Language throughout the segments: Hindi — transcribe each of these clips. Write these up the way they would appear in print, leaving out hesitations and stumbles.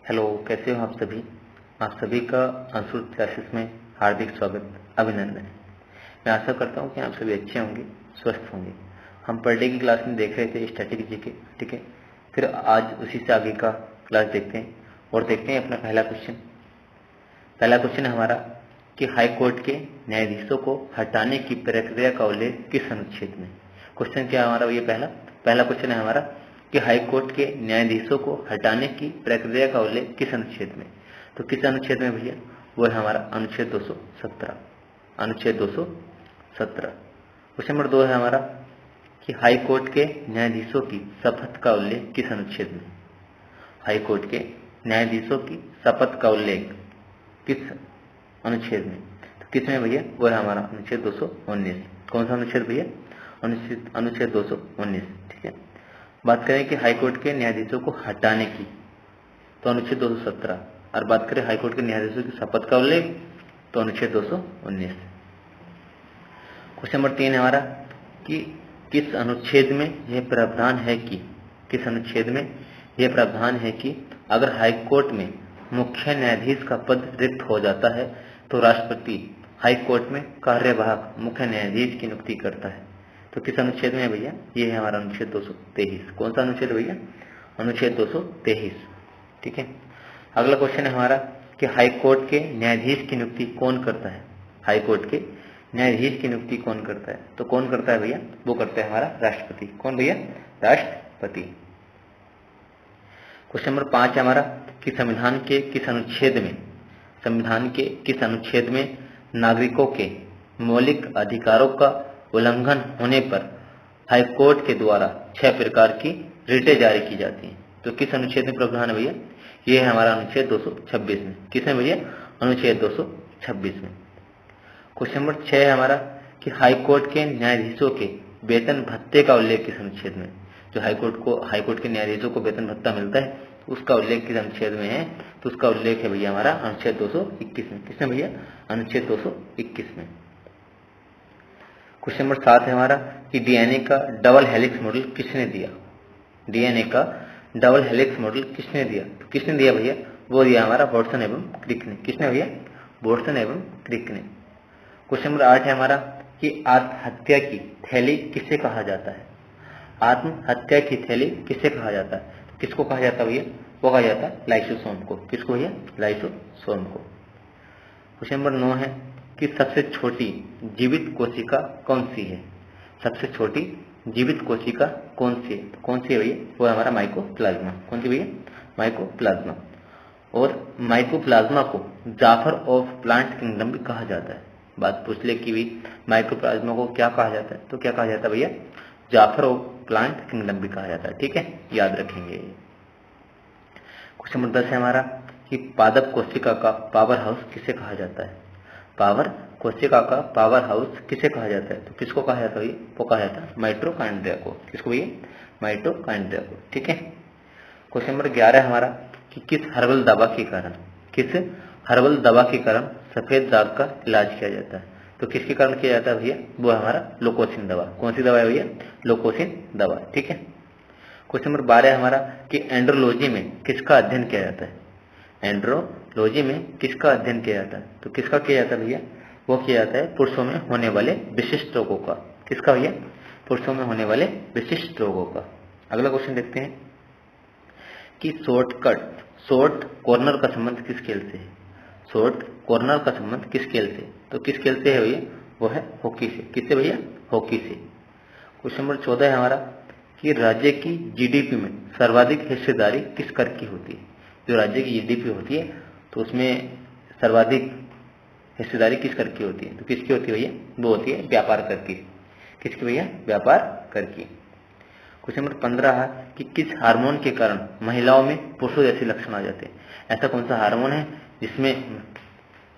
हेलो, कैसे हो आप सभी। आप सभी का अंशुल क्लासेस में हार्दिक स्वागत, अभिनंदन। मैं आशा करता हूँ कि आप सभी अच्छे होंगे, स्वस्थ होंगे। हम पर डे की क्लास में देख रहे थे स्टैटिक जीके, ठीक है। फिर आज उसी से आगे का क्लास देखते हैं और देखते हैं अपना पहला क्वेश्चन। पहला क्वेश्चन है हमारा कि हाई कोर्ट के न्यायाधीशों को हटाने की प्रक्रिया का उल्लेख किस अनुच्छेद में। क्वेश्चन क्या है हमारा, ये पहला क्वेश्चन है हमारा कि हाई कोर्ट के न्यायाधीशों को हटाने की प्रक्रिया का उल्लेख किस अनुच्छेद में। तो किस अनुच्छेद में भैया, वो है हमारा अनुच्छेद 217। अनुच्छेद 217। क्वेश्चन नंबर 2 है हमारा कि हाई कोर्ट के न्यायाधीशों की शपथ का उल्लेख किस अनुच्छेद में। हाई कोर्ट के न्यायाधीशों की शपथ का उल्लेख किस अनुच्छेद में। तो किस में भैया, वो है हमारा अनुच्छेद 219। कौन सा अनुच्छेद भैया, अनुच्छेद 219, ठीक है। बात करें कि हाईकोर्ट के न्यायाधीशों को हटाने की, तो अनुच्छेद 217। और बात करें हाईकोर्ट के न्यायाधीशों की शपथ का उल्लेख, तो अनुच्छेद 219। क्वेश्चन नंबर 3 है हमारा कि किस अनुच्छेद में यह प्रावधान है कि, किस अनुच्छेद में यह प्रावधान है कि अगर हाईकोर्ट में मुख्य न्यायाधीश का पद रिक्त हो जाता है तो राष्ट्रपति हाईकोर्ट में कार्यवाहक मुख्य न्यायाधीश की नियुक्ति करता है। तो किस अनुच्छेद में है भैया, ये है हमारा अनुच्छेद 223। कौन सा अनुच्छेद भैया, अनुच्छेद 223, ठीक है। अगला क्वेश्चन है हमारा कि हाईकोर्ट के न्यायाधीश की नियुक्ति कौन करता है। हाईकोर्ट के न्यायाधीश की नियुक्ति कौन करता है। तो कौन करता है भैया, वो करता है हमारा राष्ट्रपति। कौन भैया, राष्ट्रपति। क्वेश्चन नंबर 5 है हमारा कि संविधान के किस अनुच्छेद में, संविधान के किस अनुच्छेद में नागरिकों के मौलिक अधिकारों का उल्लंघन होने पर हाईकोर्ट के द्वारा 6 प्रकार की रिटें जारी की जाती हैं। तो किस अनुच्छेद में प्रावधान है भैया, ये है हमारा अनुच्छेद 226 में। किस में भैया, अनुच्छेद 226 में। क्वेश्चन नंबर 6 है हमारा कि हाईकोर्ट के न्यायाधीशों के वेतन भत्ते का उल्लेख किस अनुच्छेद में। जो हाईकोर्ट के न्यायाधीशों को वेतन भत्ता मिलता है, उसका उल्लेख किस अनुच्छेद में है। तो उसका उल्लेख है भैया हमारा अनुच्छेद 221 में। किसमें भैया, अनुच्छेद 221 में। क्वेश्चन नंबर 7 है हमारा कि डीएनए का डबल हेलिक्स मॉडल किसने दिया। डीएनए का डबल हेलिक्स मॉडल किसने दिया। तो किसने दिया भैया, वो दिया हमारा वाटसन एवं क्रिक ने। किसने भैया, वाटसन एवं क्रिक ने। क्वेश्चन नंबर 8 है हमारा कि आत्महत्या की थैली किसे कहा जाता है। आत्महत्या की थैली किसे कहा जाता है। तो किसको कहा जाता है भैया, वो कहा जाता है लाइसोसोम को। किसको भैया, लाइसोसोम को। क्वेश्चन नंबर 9 है कि सबसे छोटी जीवित कोशिका कौन सी है। सबसे छोटी जीवित कोशिका कौन सी है। कौन सी है भैया, वो है हमारा माइकोप्लाज्मा। कौन सी भैया, माइकोप्लाज्मा। और माइकोप्लाज्मा को जाफर ऑफ प्लांट किंगडम भी कहा जाता है। बात पूछ ले कि भी माइकोप्लाज्मा को क्या कहा जाता है, तो क्या कहा जाता है भैया, जाफर ऑफ प्लांट किंगडम भी कहा जाता है, ठीक है, याद रखेंगे। क्वेश्चन नंबर 10 है हमारा कि पादप कोशिका का पावर हाउस किसे कहा जाता है। पावर कोशिका का पावर हाउस किसे कहा जाता है। तो किसको कहा जाता है, वो कहा जाता है माइटोकॉन्ड्रिया को। किसको भैया, माइटोकॉन्ड्रिया को, ठीक है। क्वेश्चन नंबर 11 है हमारा कि किस हर्बल दवा के कारण, किस हर्बल दवा के कारण सफेद दाग का इलाज किया जाता है। तो किसके कारण किया जाता है भैया, वो है हमारा लोकोसिन दवा। कौन सी दवा है भैया, लोकोसिन दवा, ठीक है। क्वेश्चन नंबर 12 है हमारा कि एंड्रोलॉजी में किसका अध्ययन किया जाता है। एंड्रोलॉजी में किसका अध्ययन किया जाता है। तो किसका किया जाता है भैया, वो किया जाता है पुरुषों में होने वाले विशिष्ट रोगों का। किसका भैया, पुरुषों में होने वाले विशिष्ट रोगों का। अगला क्वेश्चन देखते हैं कि शॉर्ट कॉर्नर का संबंध किस खेल से है। शॉर्ट कॉर्नर का संबंध किस खेल से, तो किस खेल से है भैया, वो है हॉकी से। किससे भैया, हॉकी से। क्वेश्चन नंबर 14 है हमारा कि राज्य की जीडीपी में सर्वाधिक हिस्सेदारी किस कर की होती है। जो राज्य की जीडीपी होती है, तो उसमें सर्वाधिक हिस्सेदारी किस कर की होती है। तो किसकी होती है भैया, वो होती है व्यापार कर की। किसकी भैया, व्यापार कर की। क्वेश्चन नंबर 15 है कि किस हार्मोन के कारण महिलाओं में पुरुषों जैसे लक्षण आ जाते हैं। ऐसा कौन सा हार्मोन है जिसमें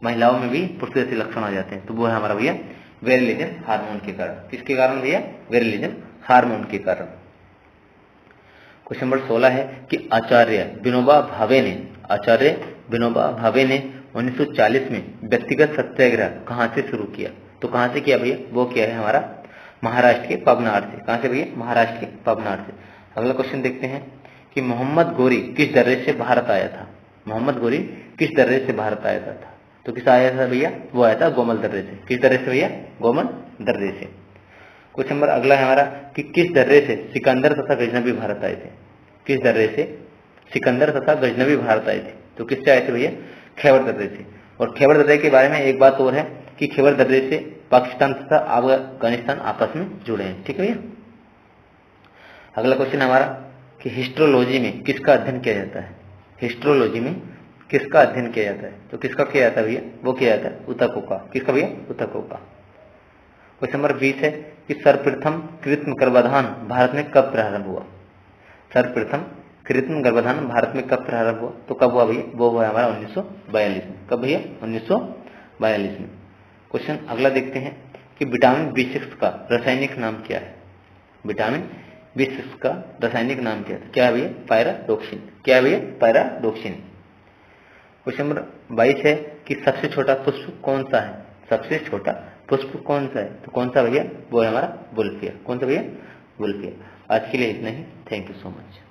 महिलाओं में भी पुरुषों जैसे लक्षण आ जाते हैं। तो वो है हमारा भैया वेरिलिजन हार्मोन के कारण। किसके कारण भैया, वेरिलिजन हार्मोन के कारण। क्वेश्चन नंबर 16 है कि आचार्य विनोबा भावे ने 1940 में व्यक्तिगत सत्याग्रह कहां से शुरू किया। तो कहां से किया भैया, वो किया है हमारा महाराष्ट्र के पवनार से। कहां से भैया, महाराष्ट्र के पवनार से। अगला क्वेश्चन देखते हैं कि मोहम्मद गोरी किस दर्रे से भारत आया था। मोहम्मद गोरी किस दर्रे से भारत आया था? तो किस आया था भैया? वो आया था गोमल दर्रे से। किस दर्रे से भैया? गोमल दर्रे से। क्वेश्चन नंबर अगला है हमारा कि किस दर्रे से सिकंदर तथा गजनबी भारत आए थे? किस दर्रे से सिकंदर तथा गजनबी भारत आए थे? तो किससे आए थे भैया? खैबर दर्रे से। और खैबर दर्रे के बारे में एक बात और है कि खैबर दर्रे से पाकिस्तान तथा अफगानिस्तान आपस में जुड़े हैं। ठीक है भैया। अगला क्वेश्चन हमारा कि हिस्ट्रोलॉजी में किसका अध्ययन किया जाता है? हिस्ट्रोलॉजी में किसका अध्ययन किया जाता है? तो किसका किया जाता है भैया? वो किया जाता है ऊतकों का। किसका भैया? ऊतकों का। क्वेश्चन नंबर 20 है कि सर्वप्रथम कृत्रिम गर्भाधान भारत में कब प्रारंभ हुआ? सर्वप्रथम कृत्रिम गर्भाधान भारत में कब प्रारंभ हुआ? तो कब हुआ भैया? वो हुआ हमारा 1942 में। कब भैया? 1942 में। क्वेश्चन अगला देखते हैं कि विटामिन B6 का रासायनिक नाम क्या है? विटामिन B6 का रासायनिक नाम क्या है? क्या है भैया? पायराडॉक्सिन। क्या है भैया? पायराडॉक्सिन। क्वेश्चन नंबर 22 है कि सबसे छोटा पुष्प कौन सा है? सबसे छोटा पुष्प कौन सा है? तो कौन सा भैया? वो है हमारा वुल्फिया। कौन सा भैया? वुल्फिया। आज के लिए इतना ही। Thank you so much.